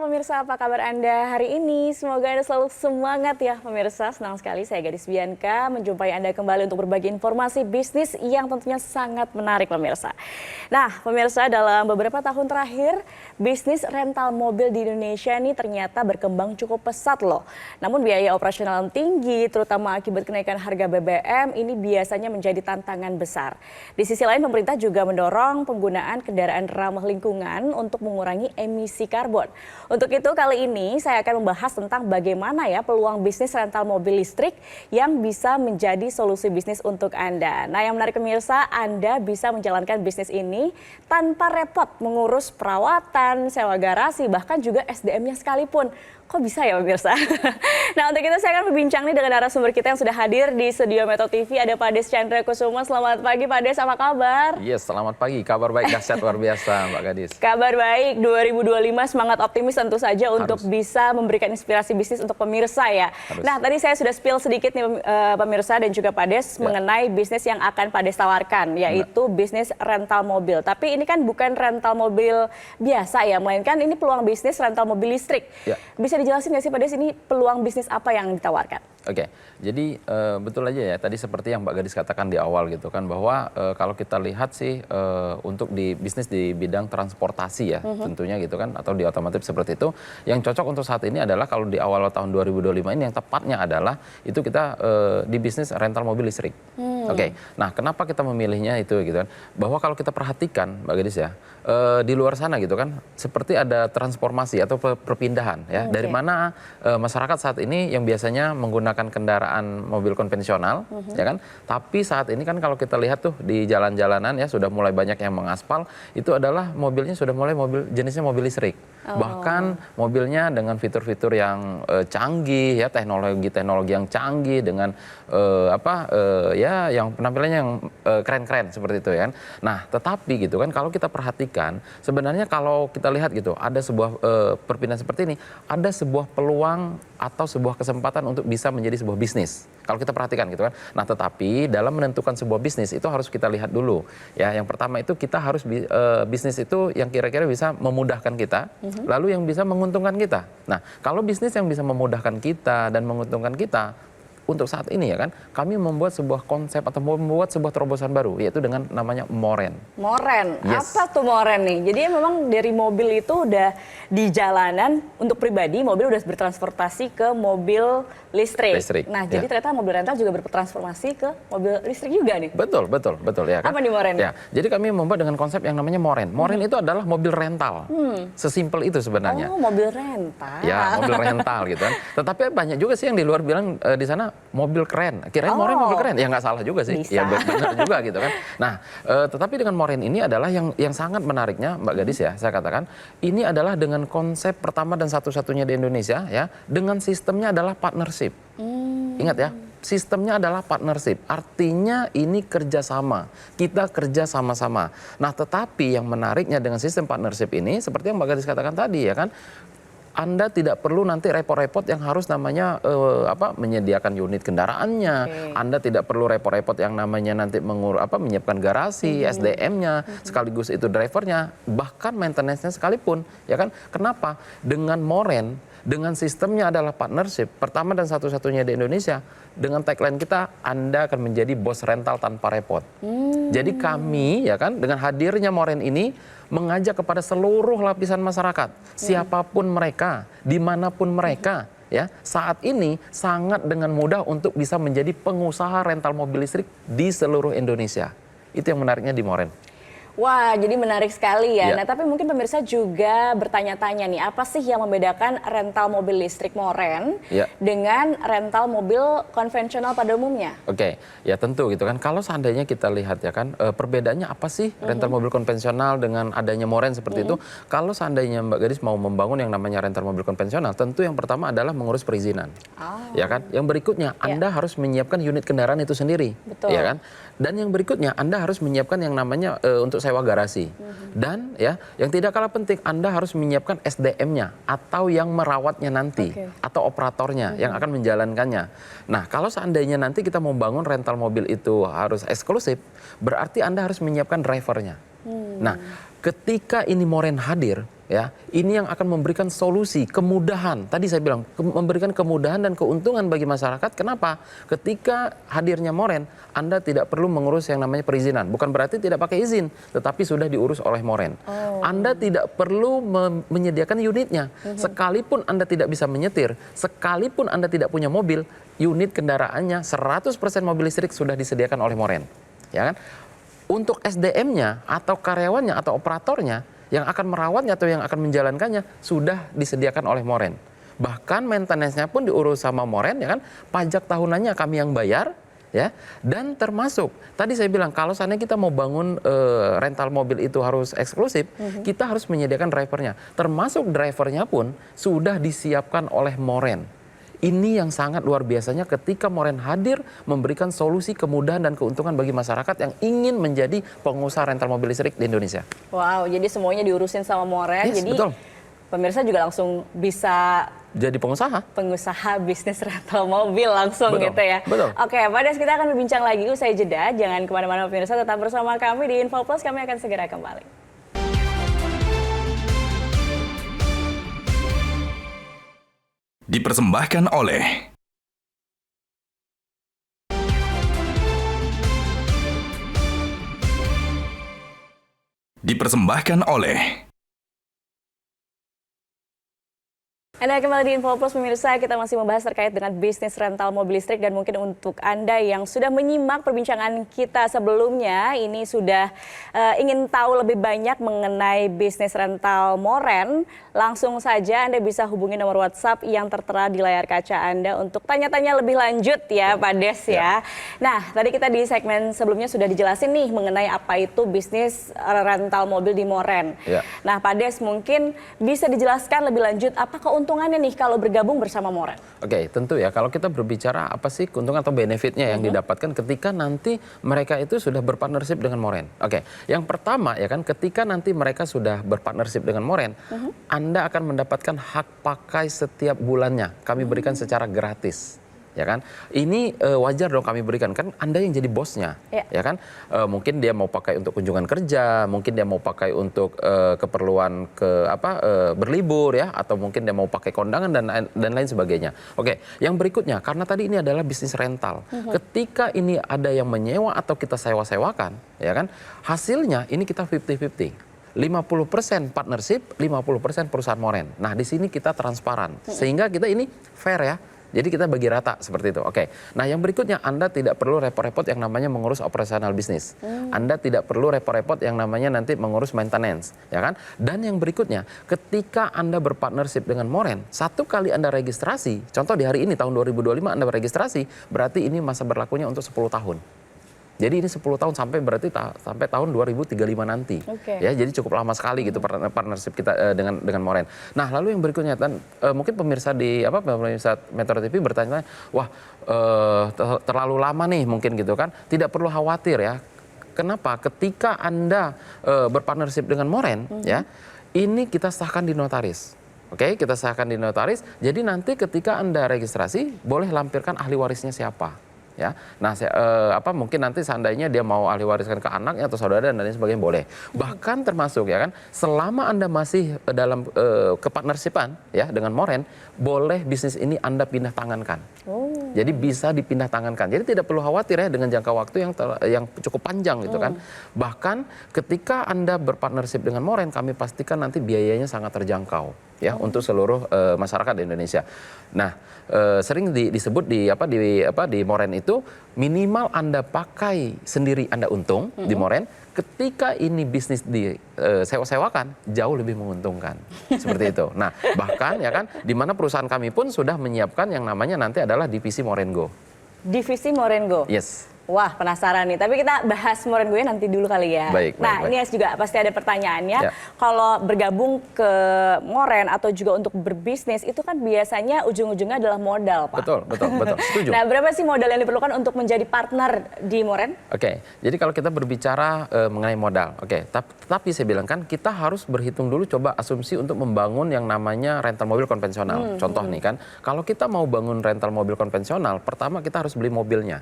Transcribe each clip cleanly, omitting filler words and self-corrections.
pemirsa, apa kabar Anda hari ini? Semoga Anda selalu semangat ya pemirsa. Senang sekali saya Gadis Bianca menjumpai Anda kembali untuk berbagi informasi bisnis yang tentunya sangat menarik pemirsa. Nah pemirsa, dalam beberapa tahun terakhir bisnis rental mobil di Indonesia ini ternyata berkembang cukup pesat loh. Namun biaya operasional yang tinggi terutama akibat kenaikan harga BBM ini biasanya menjadi tantangan besar. Di sisi lain pemerintah juga mendorong penggunaan kendaraan ramah lingkungan untuk mengurangi emisi karbon. Untuk itu kali ini saya akan membahas tentang bagaimana ya peluang bisnis rental mobil listrik yang bisa menjadi solusi bisnis untuk Anda. Nah yang menarik pemirsa, Anda bisa menjalankan bisnis ini tanpa repot mengurus perawatan, sewa garasi, bahkan juga SDM-nya sekalipun. Kok bisa ya pemirsa? Nah untuk itu saya akan berbincang nih dengan narasumber kita yang sudah hadir di studio Metro TV. Ada Pak Des Chandra Kusuma. Selamat pagi Pak Des, apa kabar? Yes, selamat pagi. Kabar baik, dahsyat luar biasa Mbak Gadis. Kabar baik, 2025 semangat optimis tentu saja untuk bisa memberikan inspirasi bisnis untuk pemirsa ya. Nah tadi saya sudah spill sedikit nih pemirsa dan juga Pak Des mengenai bisnis yang akan Pak Des tawarkan, yaitu bisnis rental mobil. Tapi ini kan bukan rental mobil biasa ya, melainkan ini peluang bisnis rental mobil listrik. Bisa dijelasin nggak sih Pak Des, ini peluang bisnis apa yang ditawarkan? Oke, jadi betul aja ya tadi seperti yang Mbak Gadis katakan di awal gitu kan, bahwa kalau kita lihat sih untuk di bisnis di bidang transportasi ya tentunya gitu kan, atau di otomotif seperti itu, yang cocok untuk saat ini adalah kalau di awal tahun 2025 ini yang tepatnya adalah itu kita di bisnis rental mobil listrik. Oke, nah kenapa kita memilihnya itu gitu kan, bahwa kalau kita perhatikan Mbak Gadis ya, di luar sana gitu kan, seperti ada transformasi atau perpindahan ya, dari mana masyarakat saat ini yang biasanya menggunakan kendaraan mobil konvensional, ya kan? Tapi saat ini kan kalau kita lihat tuh di jalan-jalanan ya sudah mulai banyak yang mengaspal, itu adalah mobilnya sudah mulai jenisnya mobil listrik. Bahkan mobilnya dengan fitur-fitur yang canggih ya, teknologi yang canggih dengan ya yang penampilannya yang keren-keren seperti itu ya kan. Nah, tetapi gitu kan kalau kita perhatikan sebenarnya kalau kita lihat gitu ada sebuah perpindahan seperti ini, ada sebuah peluang atau sebuah kesempatan untuk bisa menjadi sebuah bisnis. Kalau kita perhatikan gitu kan. Nah, tetapi dalam menentukan sebuah bisnis itu harus kita lihat dulu. Ya, yang pertama itu kita harus bisnis itu yang kira-kira bisa memudahkan kita, lalu yang bisa menguntungkan kita. Nah, kalau bisnis yang bisa memudahkan kita dan menguntungkan kita, untuk saat ini ya kan, kami membuat sebuah konsep atau membuat sebuah terobosan baru, yaitu dengan namanya Moren. Moren, yes. Apa tuh Moren nih? Jadi memang dari mobil itu udah di jalanan untuk pribadi, mobil udah bertransportasi ke mobil listrik. Nah jadi ternyata mobil rental juga bertransformasi ke mobil listrik juga nih? Betul ya kan. Apa nih Moren? Ya, jadi kami membuat dengan konsep yang namanya Moren. Moren itu adalah mobil rental, sesimpel itu sebenarnya. Oh, mobil rental. Ya, mobil rental gitu kan. Tetapi banyak juga sih yang di luar bilang di sana mobil keren, kirain Moren mobil keren, ya nggak salah juga sih, bisa. Ya benar juga gitu kan. Nah, tetapi dengan Moren ini adalah yang sangat menariknya Mbak Gadis ya, saya katakan ini adalah dengan konsep pertama dan satu-satunya di Indonesia ya, dengan sistemnya adalah partnership. Ingat ya, sistemnya adalah partnership, artinya ini kerjasama, kita kerja sama-sama. Nah, tetapi yang menariknya dengan sistem partnership ini, seperti yang Mbak Gadis katakan tadi ya kan, Anda tidak perlu nanti repot-repot yang harus namanya menyediakan unit kendaraannya. Anda tidak perlu repot-repot yang namanya nanti menyiapkan garasi, SDM-nya, sekaligus itu drivernya, bahkan maintenance-nya sekalipun, ya kan? Kenapa? Dengan Moren, dengan sistemnya adalah partnership, pertama dan satu-satunya di Indonesia, dengan tagline kita, Anda akan menjadi bos rental tanpa repot. Jadi kami, ya kan, dengan hadirnya Moren ini, mengajak kepada seluruh lapisan masyarakat, siapapun mereka, dimanapun mereka, ya saat ini sangat dengan mudah untuk bisa menjadi pengusaha rental mobil listrik di seluruh Indonesia. Itu yang menariknya di Moren. Wah, jadi menarik sekali ya. Nah, tapi mungkin pemirsa juga bertanya-tanya nih, apa sih yang membedakan rental mobil listrik Moren dengan rental mobil konvensional pada umumnya? Oke, ya tentu gitu kan. Kalau seandainya kita lihat ya kan, perbedaannya apa sih rental mobil konvensional dengan adanya Moren seperti itu? Kalau seandainya Mbak Gadis mau membangun yang namanya rental mobil konvensional, tentu yang pertama adalah mengurus perizinan. Ya kan? Yang berikutnya, Anda harus menyiapkan unit kendaraan itu sendiri. Betul. Ya kan? Dan yang berikutnya, Anda harus menyiapkan yang namanya untuk sewa garasi. Dan ya, yang tidak kalah penting, Anda harus menyiapkan SDM-nya atau yang merawatnya nanti, atau operatornya yang akan menjalankannya. Nah, kalau seandainya nanti kita mau bangun rental mobil itu harus eksklusif, berarti Anda harus menyiapkan drivernya. Nah, ketika ini Moren hadir, ya, ini yang akan memberikan solusi, kemudahan. Tadi saya bilang memberikan kemudahan dan keuntungan bagi masyarakat. Kenapa? Ketika hadirnya Moren, Anda tidak perlu mengurus yang namanya perizinan. Bukan berarti tidak pakai izin, tetapi sudah diurus oleh Moren. Anda tidak perlu menyediakan unitnya. Sekalipun Anda tidak bisa menyetir, sekalipun Anda tidak punya mobil, unit kendaraannya 100% mobil listrik sudah disediakan oleh Moren. Ya kan? Untuk SDM-nya atau karyawannya atau operatornya yang akan merawatnya atau yang akan menjalankannya sudah disediakan oleh Moren. Bahkan maintenance-nya pun diurus sama Moren, ya kan? Pajak tahunannya kami yang bayar, ya. Dan termasuk tadi saya bilang kalau seandainya kita mau bangun rental mobil itu harus eksklusif, kita harus menyediakan drivernya. Termasuk drivernya pun sudah disiapkan oleh Moren. Ini yang sangat luar biasanya ketika Moren hadir memberikan solusi kemudahan dan keuntungan bagi masyarakat yang ingin menjadi pengusaha rental mobil listrik di Indonesia. Wow, jadi semuanya diurusin sama Moren. Yes, Jadi betul. pemirsa juga langsung bisa Jadi pengusaha bisnis rental mobil langsung Betul, gitu ya. betul. Oke, Pak Des, kita akan berbincang lagi usai jeda. Jangan kemana-mana pemirsa, tetap bersama kami di Info Plus. Kami akan segera kembali. Dipersembahkan oleh Anda kembali di Info Plus pemirsa, kita masih membahas terkait dengan bisnis rental mobil listrik dan mungkin untuk Anda yang sudah menyimak perbincangan kita sebelumnya, ini sudah ingin tahu lebih banyak mengenai bisnis rental Moren, langsung saja Anda bisa hubungi nomor WhatsApp yang tertera di layar kaca Anda untuk tanya-tanya lebih lanjut ya Pak Des ya. Nah, tadi kita di segmen sebelumnya sudah dijelasin nih mengenai apa itu bisnis rental mobil di Moren. Ya. Nah, Pak Des mungkin bisa dijelaskan lebih lanjut apa keuntungannya nih kalau bergabung bersama Moren? Oke, tentu ya kalau kita berbicara apa sih keuntungan atau benefitnya yang didapatkan ketika nanti mereka itu sudah berpartnership dengan Moren. Oke, yang pertama ya kan ketika nanti mereka sudah berpartnership dengan Moren, Anda akan mendapatkan hak pakai setiap bulannya. Kami berikan secara gratis. Ya kan, ini wajar dong kami berikan, kan Anda yang jadi bosnya, ya kan, mungkin dia mau pakai untuk kunjungan kerja, mungkin dia mau pakai untuk keperluan berlibur ya, atau mungkin dia mau pakai kondangan dan lain sebagainya. Oke, yang berikutnya karena tadi ini adalah bisnis rental, ketika ini ada yang menyewa atau kita sewa-sewakan, ya kan, hasilnya ini kita 50-50. 50% partnership, 50% perusahaan Moren. Nah, di sini kita transparan, sehingga kita ini fair ya. Jadi kita bagi rata seperti itu. Oke. Nah, yang berikutnya Anda tidak perlu repot-repot yang namanya mengurus operasional bisnis. Anda tidak perlu repot-repot yang namanya nanti mengurus maintenance, ya kan? Dan yang berikutnya, ketika Anda berpartnership dengan Moren, satu kali Anda registrasi, contoh di hari ini tahun 2025 Anda beregistrasi, berarti ini masa berlakunya untuk 10 tahun. Jadi ini 10 tahun sampai berarti sampai tahun 2035 nanti. Ya, jadi cukup lama sekali gitu partnership kita dengan Moren. Nah, lalu yang berikutnya mungkin pemirsa pemirsa Metro TV bertanya, wah terlalu lama nih mungkin gitu kan. Tidak perlu khawatir ya. Kenapa? Ketika Anda berpartnership dengan Moren ya, ini kita sahkan di notaris. Oke, kita sahkan di notaris. Jadi nanti ketika Anda registrasi boleh lampirkan ahli warisnya siapa. Ya, nah mungkin nanti seandainya dia mau ahli wariskan ke anaknya atau saudara dan lain sebagainya boleh. Bahkan termasuk ya kan, selama Anda masih dalam kepartnershipan ya dengan Moren, boleh bisnis ini Anda pindah tangankan. Jadi bisa dipindah tangankan. Jadi tidak perlu khawatir ya dengan jangka waktu yang cukup panjang gitu kan. Bahkan ketika Anda berpartnership dengan Moren, kami pastikan nanti biayanya sangat terjangkau ya untuk seluruh masyarakat di Indonesia. Nah, sering disebut di Moren itu minimal Anda pakai sendiri Anda untung di Moren, ketika ini bisnis sewa-sewakan jauh lebih menguntungkan. Seperti itu. Nah, bahkan ya kan di mana perusahaan kami pun sudah menyiapkan yang namanya nanti adalah divisi Moren Go. Divisi Moren Go? Yes. Wah, penasaran nih. Tapi kita bahas Moren Go nanti dulu kali ya. Baik. Ini juga pasti ada pertanyaannya. Ya. Kalau bergabung ke Moren atau juga untuk berbisnis, itu kan biasanya ujung-ujungnya adalah modal, Pak. Betul. Setuju. Nah, berapa sih modal yang diperlukan untuk menjadi partner di Moren? Oke, jadi kalau kita berbicara mengenai modal, tapi saya bilang kan kita harus berhitung dulu, coba asumsi untuk membangun yang namanya rental mobil konvensional. Contoh nih kan, kalau kita mau bangun rental mobil konvensional, pertama kita harus beli mobilnya.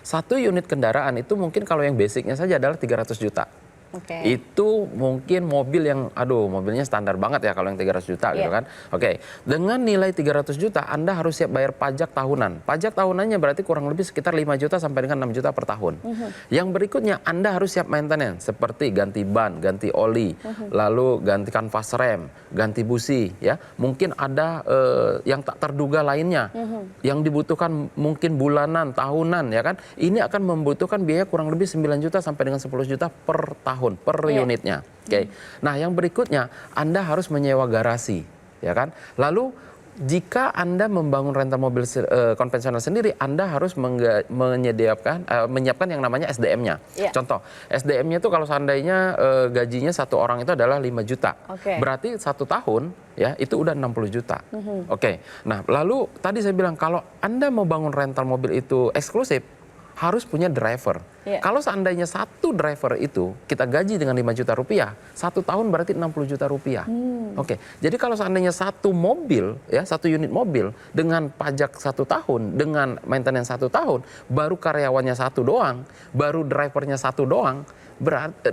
Satu unit kendaraan itu mungkin kalau yang basicnya saja adalah 300 juta. Oke. Itu mungkin mobil yang, aduh mobilnya standar banget ya kalau yang 300 juta gitu kan. Oke, dengan nilai 300 juta Anda harus siap bayar pajak tahunan. Pajak tahunannya berarti kurang lebih sekitar 5 juta sampai dengan 6 juta per tahun. Yang berikutnya Anda harus siap maintenance seperti ganti ban, ganti oli, lalu ganti kanvas rem, ganti busi ya. Mungkin ada yang tak terduga lainnya yang dibutuhkan mungkin bulanan, tahunan ya kan. Ini akan membutuhkan biaya kurang lebih 9 juta sampai dengan 10 juta per tahun, per unitnya. Oke. Nah, yang berikutnya Anda harus menyewa garasi, ya kan? Lalu jika Anda membangun rental mobil konvensional sendiri, Anda harus menyiapkan yang namanya SDM-nya. Contoh, SDM-nya itu kalau seandainya gajinya satu orang itu adalah 5 juta. Berarti 1 tahun ya itu udah 60 juta. Oke. Nah, lalu tadi saya bilang kalau Anda mau bangun rental mobil itu eksklusif, harus punya driver. Kalau seandainya satu driver itu kita gaji dengan 5 juta rupiah, 1 tahun berarti 60 juta rupiah. Oke, jadi kalau seandainya satu mobil, ya satu unit mobil dengan pajak 1 tahun, dengan maintenance 1 tahun, baru karyawannya 1 doang, baru drivernya 1 doang, berarti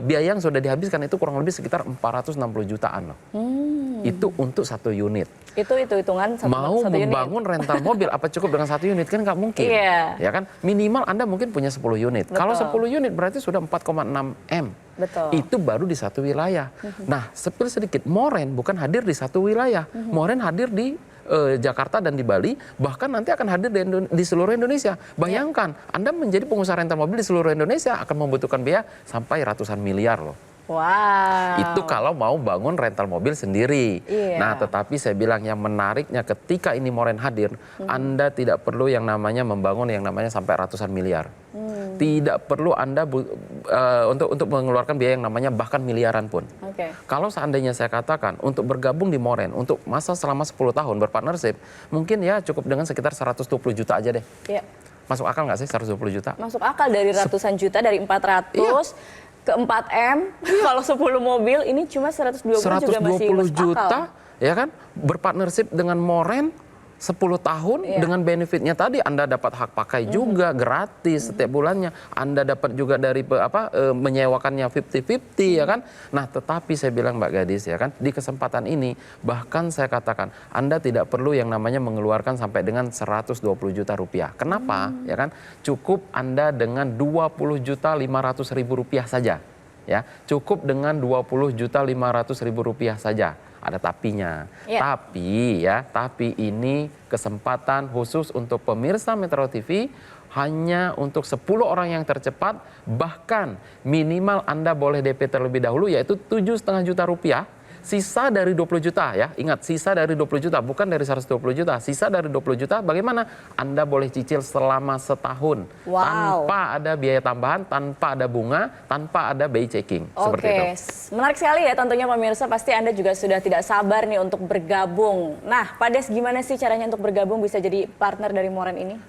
biaya yang sudah dihabiskan itu kurang lebih sekitar 460 jutaan loh. Itu untuk 1 unit. Itu hitungan satu unit. Mau membangun rental mobil apa cukup dengan 1 unit kan nggak mungkin. Ya kan? Minimal Anda mungkin punya 10 unit. Kalau 10 unit berarti sudah 4,6 M. Itu baru di 1 wilayah. Nah, spill sedikit, Moren bukan hadir di 1 wilayah. Moren hadir di Jakarta dan di Bali, bahkan nanti akan hadir di seluruh Indonesia. Bayangkan, Anda menjadi pengusaha rental mobil di seluruh Indonesia akan membutuhkan biaya sampai ratusan miliar loh. Wow. Itu kalau mau bangun rental mobil sendiri. Nah, tetapi saya bilang yang menariknya ketika ini Moren hadir, Anda tidak perlu yang namanya membangun yang namanya sampai ratusan miliar. Tidak perlu Anda untuk mengeluarkan biaya yang namanya bahkan miliaran pun. Kalau seandainya saya katakan untuk bergabung di Moren untuk masa selama 10 tahun berpartnership, mungkin ya cukup dengan sekitar 120 juta aja deh. Masuk akal nggak sih 120 juta? Masuk akal, dari ratusan juta, dari 400 ke 4M, kalau 10 mobil ini cuma 120 juga masih masuk juta, ya kan? Berpartnership dengan Moren 10 tahun dengan benefitnya tadi Anda dapat hak pakai juga gratis setiap bulannya. Anda dapat juga dari menyewakannya 50-50 ya kan. Nah, tetapi saya bilang Mbak Gadis ya kan, di kesempatan ini bahkan saya katakan Anda tidak perlu yang namanya mengeluarkan sampai dengan 120 juta rupiah. Kenapa? Ya kan? Cukup Anda dengan 20.500.000 rupiah saja. Ya, cukup dengan 20.500.000 rupiah saja. Ada tapinya. Tapi ini kesempatan khusus untuk pemirsa Metro TV, hanya untuk 10 orang yang tercepat, bahkan minimal Anda boleh DP terlebih dahulu yaitu 7,5 juta rupiah. Sisa dari 20 juta ya, ingat sisa dari 20 juta, bukan dari 120 juta. Sisa dari 20 juta bagaimana? Anda boleh cicil selama setahun. Tanpa ada biaya tambahan, tanpa ada bunga, tanpa ada BI checking. Seperti itu. Menarik sekali ya tentunya pemirsa, pasti Anda juga sudah tidak sabar nih untuk bergabung. Nah, Pak Des, gimana sih caranya untuk bergabung bisa jadi partner dari Moren ini?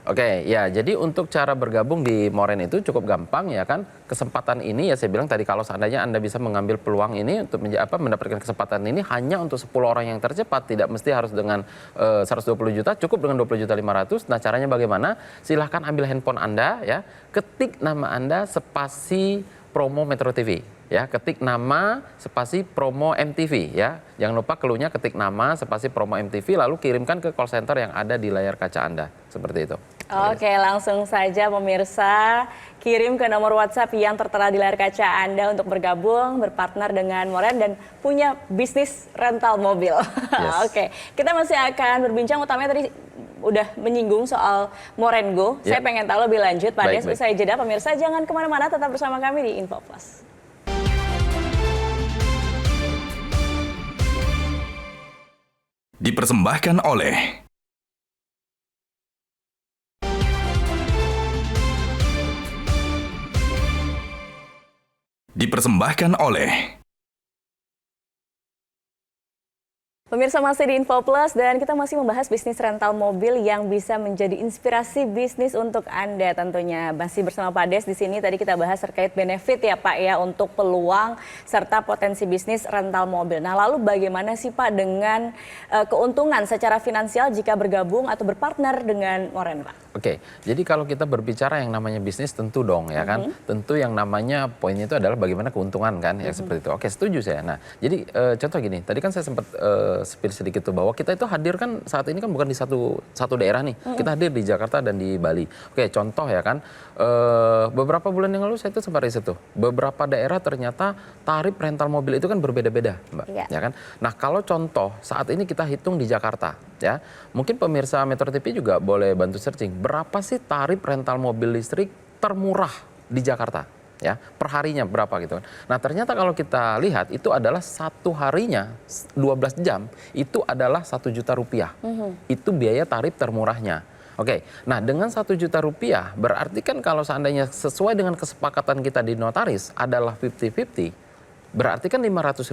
Ya, jadi untuk cara bergabung di Moren itu cukup gampang ya kan. Kesempatan ini ya saya bilang tadi, kalau seandainya Anda bisa mengambil peluang ini untuk mendapatkan kesempatan ini hanya untuk 10 orang yang tercepat, tidak mesti harus dengan 120 juta, cukup dengan 20.500.000. Nah, caranya bagaimana? Silahkan ambil handphone Anda ya, ketik nama Anda spasi promo Metro TV ya, ketik nama spasi promo MTV ya. Jangan lupa keluhnya ketik nama spasi promo MTV lalu kirimkan ke call center yang ada di layar kaca Anda. Seperti itu. Langsung saja pemirsa kirim ke nomor WhatsApp yang tertera di layar kaca Anda untuk bergabung, berpartner dengan Moren dan punya bisnis rental mobil. Kita masih akan berbincang, utamanya tadi udah menyinggung soal Moren Go. Saya pengen tahu lebih lanjut, Pak Des. Usai jeda, pemirsa jangan kemana-mana, tetap bersama kami di Info Plus. Dipersembahkan oleh Pemirsa, masih di Info Plus dan kita masih membahas bisnis rental mobil yang bisa menjadi inspirasi bisnis untuk Anda tentunya. Masih bersama Pak Des di sini, tadi kita bahas terkait benefit ya Pak ya untuk peluang serta potensi bisnis rental mobil. Nah, lalu bagaimana sih Pak dengan keuntungan secara finansial jika bergabung atau berpartner dengan Moren Pak? Oke, jadi kalau kita berbicara yang namanya bisnis tentu dong ya kan, tentu yang namanya poinnya itu adalah bagaimana keuntungan kan, ya seperti itu. Oke, setuju saya. Nah, jadi contoh gini, tadi kan saya sempat spill sedikit tuh bahwa kita itu hadir kan saat ini kan bukan di satu daerah nih, kita hadir di Jakarta dan di Bali. Oke, contoh ya kan, beberapa bulan yang lalu saya itu sempat riset tuh, beberapa daerah ternyata tarif rental mobil itu kan berbeda-beda, Mbak, ya kan. Nah, kalau contoh saat ini kita hitung di Jakarta, ya, mungkin pemirsa Metro TV juga boleh bantu searching. Berapa sih tarif rental mobil listrik termurah di Jakarta? Ya, perharinya berapa gitu kan. Nah, ternyata kalau kita lihat itu adalah satu harinya 12 jam itu adalah 1 juta rupiah. Itu biaya tarif termurahnya. Oke, nah dengan 1 juta rupiah berarti kan kalau seandainya sesuai dengan kesepakatan kita di notaris adalah 50-50. Berarti kan 500.000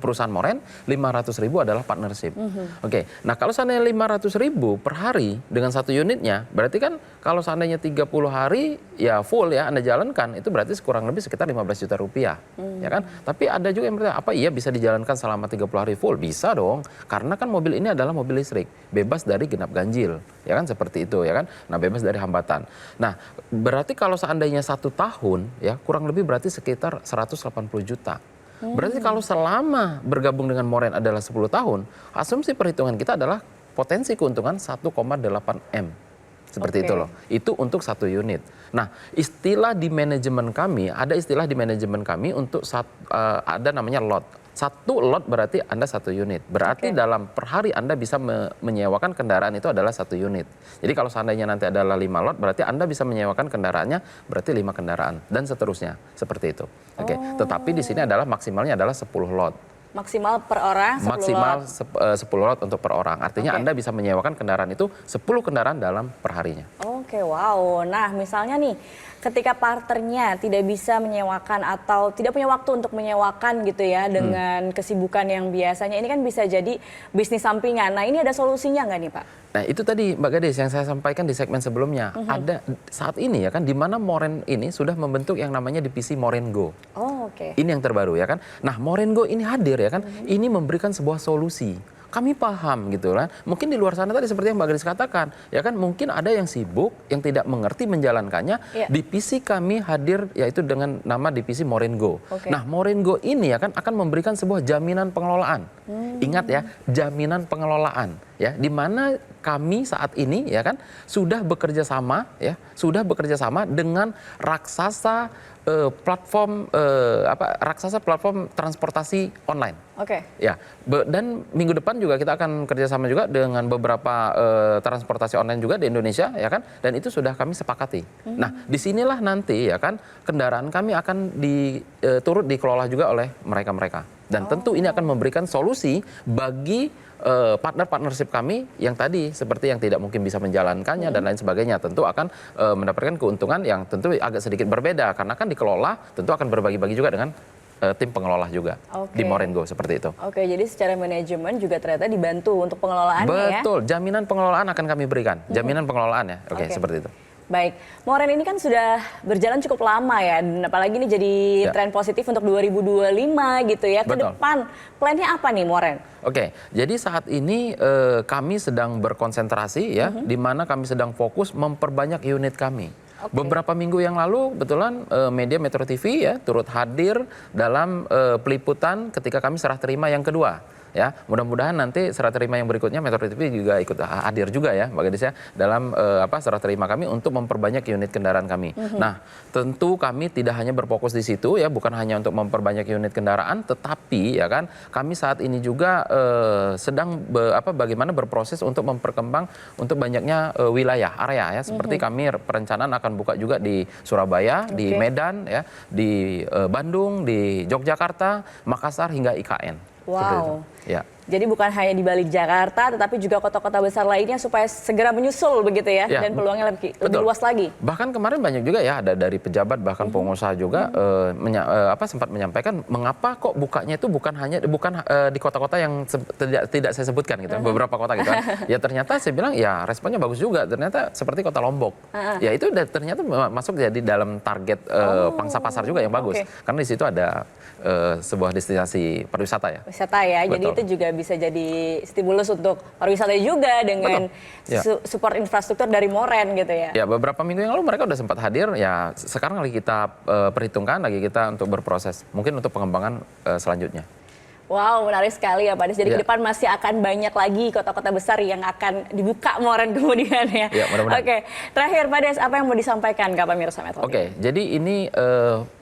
perusahaan moren, 500.000 adalah partnership. Oke, nah kalau seandainya 500.000 per hari dengan satu unitnya, berarti kan kalau seandainya 30 hari ya full ya Anda jalankan, itu berarti kurang lebih sekitar 15 juta rupiah. Ya kan? Tapi ada juga yang bertanya, apa iya bisa dijalankan selama 30 hari full? Bisa dong, karena kan mobil ini adalah mobil listrik, bebas dari genap ganjil. Ya kan seperti itu ya kan. Nah, bebas dari hambatan. Nah, berarti kalau seandainya 1 tahun ya kurang lebih berarti sekitar 180 juta. Berarti kalau selama bergabung dengan Moren adalah 10 tahun, asumsi perhitungan kita adalah potensi keuntungan 1,8 M. Seperti itu loh. Itu untuk satu unit. Nah, istilah di manajemen kami, ada istilah di manajemen kami untuk ada namanya lot. Satu lot berarti Anda satu unit. Berarti dalam per hari Anda bisa menyewakan kendaraan itu adalah satu unit. Jadi kalau seandainya nanti adalah 5 lot, berarti Anda bisa menyewakan kendaraannya berarti 5 kendaraan. Dan seterusnya. Seperti itu. Oke. Tetapi di sini adalah maksimalnya adalah 10 lot. Maksimal per orang 10 Maksimal lot. 10 lot untuk per orang. Artinya Anda bisa menyewakan kendaraan itu 10 kendaraan dalam perharinya. Oke, wow. Nah, misalnya nih, ketika partnernya tidak bisa menyewakan atau tidak punya waktu untuk menyewakan gitu ya dengan kesibukan yang biasanya, ini kan bisa jadi bisnis sampingan. Nah, ini ada solusinya nggak nih, Pak? Nah, itu tadi Mbak Gadis yang saya sampaikan di segmen sebelumnya. Ada saat ini ya kan, di mana Moren ini sudah membentuk yang namanya divisi Moren Go. Oh, oke. Ini yang terbaru ya kan. Nah, Moren Go ini hadir ya kan, ini memberikan sebuah solusi. Kami paham gitu kan. Mungkin di luar sana tadi seperti yang Mbak Gadis katakan, ya kan mungkin ada yang sibuk, yang tidak mengerti menjalankannya. Divisi kami hadir yaitu dengan nama divisi Moren Go. Nah, Moren Go ini ya kan akan memberikan sebuah jaminan pengelolaan. Ingat ya, jaminan pengelolaan ya, di mana kami saat ini ya kan sudah bekerja sama dengan raksasa platform transportasi online. Ya, dan minggu depan juga kita akan kerjasama juga dengan beberapa transportasi online juga di Indonesia ya kan, dan itu sudah kami sepakati. Nah, disinilah nanti ya kan kendaraan kami akan turut dikelola juga oleh mereka. Dan tentu ini akan memberikan solusi bagi partnership kami yang tadi seperti yang tidak mungkin bisa menjalankannya dan lain sebagainya, tentu akan mendapatkan keuntungan yang tentu agak sedikit berbeda karena kan dikelola tentu akan berbagi-bagi juga dengan tim pengelola juga di Moren Go seperti itu. Oke, jadi secara manajemen juga ternyata dibantu untuk pengelolaannya ya? Betul, jaminan pengelolaan akan kami berikan, jaminan pengelolaan ya. Oke, seperti itu. Baik, Moren ini kan sudah berjalan cukup lama ya, dan apalagi ini jadi tren positif untuk 2025 gitu ya. Ke depan, plannya apa nih Moren? Oke, jadi saat ini kami sedang berkonsentrasi ya, di mana kami sedang fokus memperbanyak unit kami. Beberapa minggu yang lalu, kebetulan media Metro TV ya turut hadir dalam peliputan ketika kami serah terima yang kedua. Ya, mudah-mudahan nanti serah terima yang berikutnya Metro TV juga ikut hadir juga ya, Mbak Gadis ya, dalam serah terima kami untuk memperbanyak unit kendaraan kami. Nah, tentu kami tidak hanya berfokus di situ ya, bukan hanya untuk memperbanyak unit kendaraan, tetapi ya kan kami saat ini juga sedang bagaimana berproses untuk memperkembang untuk banyaknya wilayah area ya, seperti kami perencanaan akan buka juga di Surabaya, di Medan ya, di Bandung, di Yogyakarta, Makassar hingga IKN. Wow. Ya. Jadi bukan hanya di Bali, Jakarta, tetapi juga kota-kota besar lainnya supaya segera menyusul begitu ya, dan peluangnya lebih luas lagi. Bahkan kemarin banyak juga ya, ada dari pejabat bahkan pengusaha juga sempat menyampaikan mengapa kok bukanya itu bukan di kota-kota yang tidak saya sebutkan gitu, beberapa kota gitu kan. Ya ternyata saya bilang ya responnya bagus juga, ternyata seperti kota Lombok. Ya itu ternyata masuk jadi dalam target pangsa pasar juga yang bagus, karena di situ ada sebuah destinasi pariwisata ya. Wisata ya, jadi itu juga bisa jadi stimulus untuk pariwisata juga dengan Ya. support infrastruktur dari Moren gitu ya. Ya, beberapa minggu yang lalu mereka udah sempat hadir, ya sekarang lagi kita perhitungkan, lagi kita untuk berproses, mungkin untuk pengembangan selanjutnya. Wow, menarik sekali ya Pak Des. Jadi Ya. ke depan masih akan banyak lagi kota-kota besar yang akan dibuka Moren kemudian ya. Ya, mudah-mudahan. Oke, terakhir Pak Des, apa yang mau disampaikan ke pemirsa Metro TV? Oke, jadi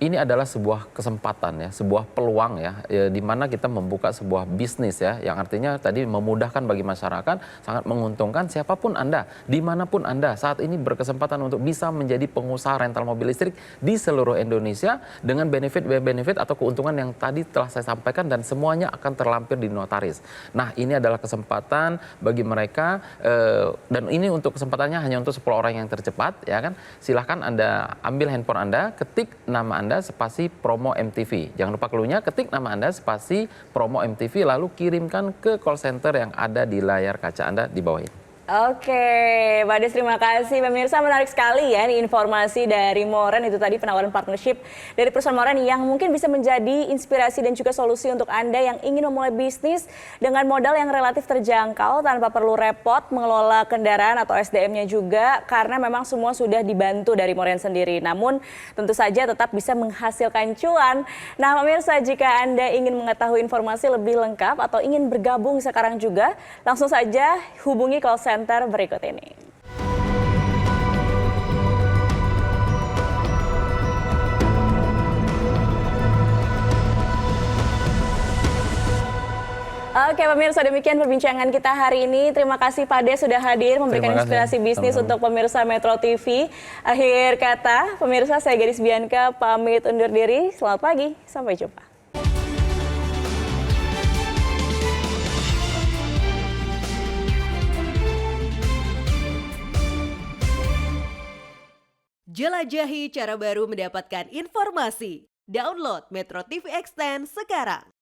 ini adalah sebuah kesempatan ya, sebuah peluang ya, di mana kita membuka sebuah bisnis ya, yang artinya tadi memudahkan bagi masyarakat, sangat menguntungkan siapapun Anda, dimanapun Anda saat ini berkesempatan untuk bisa menjadi pengusaha rental mobil listrik di seluruh Indonesia dengan benefit atau keuntungan yang tadi telah saya sampaikan dan semuanya akan terlampir di notaris. Nah, ini adalah kesempatan bagi mereka dan ini untuk kesempatannya hanya untuk 10 orang yang tercepat ya kan. Silahkan Anda ambil handphone Anda, ketik nama Anda spasi promo MTV. Jangan lupa clue-nya, ketik nama Anda spasi promo MTV lalu kirimkan ke call center yang ada di layar kaca Anda di bawah ini. Oke, Pak Des, terima kasih. Pemirsa, menarik sekali ya ini informasi dari Moren, itu tadi penawaran partnership dari perusahaan Moren yang mungkin bisa menjadi inspirasi dan juga solusi untuk Anda yang ingin memulai bisnis dengan modal yang relatif terjangkau tanpa perlu repot mengelola kendaraan atau SDM-nya juga, karena memang semua sudah dibantu dari Moren sendiri. Namun tentu saja tetap bisa menghasilkan cuan. Nah, pemirsa, jika Anda ingin mengetahui informasi lebih lengkap atau ingin bergabung sekarang juga, langsung saja hubungi call center berikut ini. Oke pemirsa, demikian perbincangan kita hari ini. Terima kasih Pak Des sudah hadir memberikan Terima kasih. inspirasi bisnis Sama-sama. untuk pemirsa Metro TV. Akhir kata, pemirsa, saya Gadis Bianca pamit undur diri. Selamat pagi, sampai jumpa. Jelajahi cara baru mendapatkan informasi. Download Metro TV Extend sekarang.